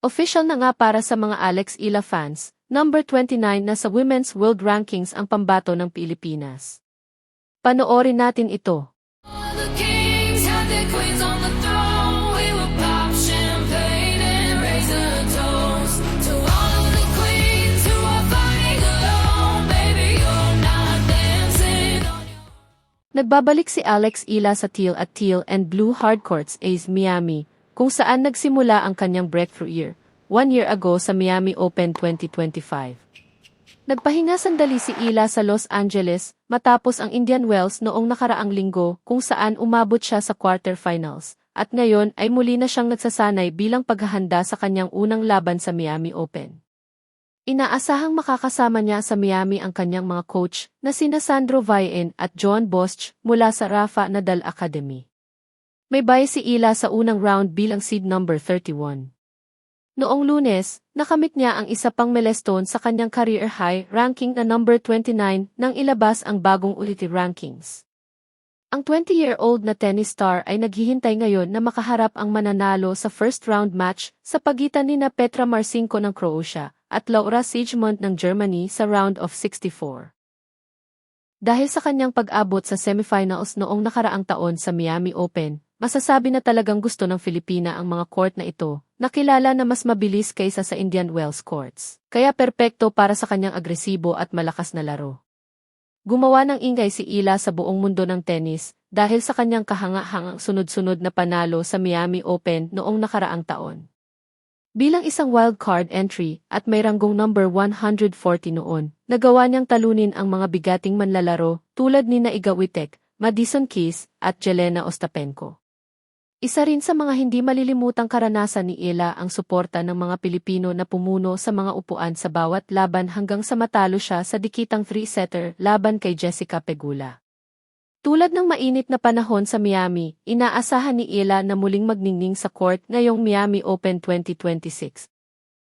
Official na nga para sa mga Alex Ila fans, number 29 na sa Women's World Rankings ang pambato ng Pilipinas. Panoorin natin ito. The kings had their queens on the throne. We would pop champagne and raise a toast to all of the queens who are fighting alone. Baby, you're not dancing on your own. Nagbabalik si Alex Ila sa Teal at Teal and Blue Hardcourts A's Miami, kung saan nagsimula ang kanyang breakthrough year, 1 year ago sa Miami Open 2025. Nagpahinga sandali si Ila sa Los Angeles matapos ang Indian Wells noong nakaraang linggo kung saan umabot siya sa quarterfinals, at ngayon ay muli na siyang nagsasanay bilang paghahanda sa kanyang unang laban sa Miami Open. Inaasahang makakasama niya sa Miami ang kanyang mga coach na sina Sandro Vayen at John Bosch mula sa Rafa Nadal Academy. May bye si Ila sa unang round bilang seed number 31. Noong Lunes, nakamit niya ang isa pang milestone sa kanyang career high ranking na number 29 nang ilabas ang bagong uliti rankings. Ang 20-year-old na tennis star ay naghihintay ngayon na makaharap ang mananalo sa first round match sa pagitan nina Petra Marcinko ng Croatia at Laura Siegemund ng Germany sa round of 64. Dahil sa kanyang pag-abot sa semifinals noong nakaraang taon sa Miami Open, masasabi na talagang gusto ng Filipina ang mga court na ito, na kilala na mas mabilis kaysa sa Indian Wells courts, kaya perpekto para sa kanyang agresibo at malakas na laro. Gumawa ng ingay si Ila sa buong mundo ng tennis dahil sa kanyang kahanga-hangang sunod-sunod na panalo sa Miami Open noong nakaraang taon. Bilang isang wildcard entry at may ranggong number 140 noon, nagawa niyang talunin ang mga bigating manlalaro tulad ni Iga Swiatek, Madison Keys at Jelena Ostapenko. Isa rin sa mga hindi malilimutang karanasan ni Ila ang suporta ng mga Pilipino na pumuno sa mga upuan sa bawat laban hanggang sa matalo siya sa dikitang 3-setter laban kay Jessica Pegula. Tulad ng mainit na panahon sa Miami, inaasahan ni Ila na muling magningning sa court ngayong Miami Open 2026,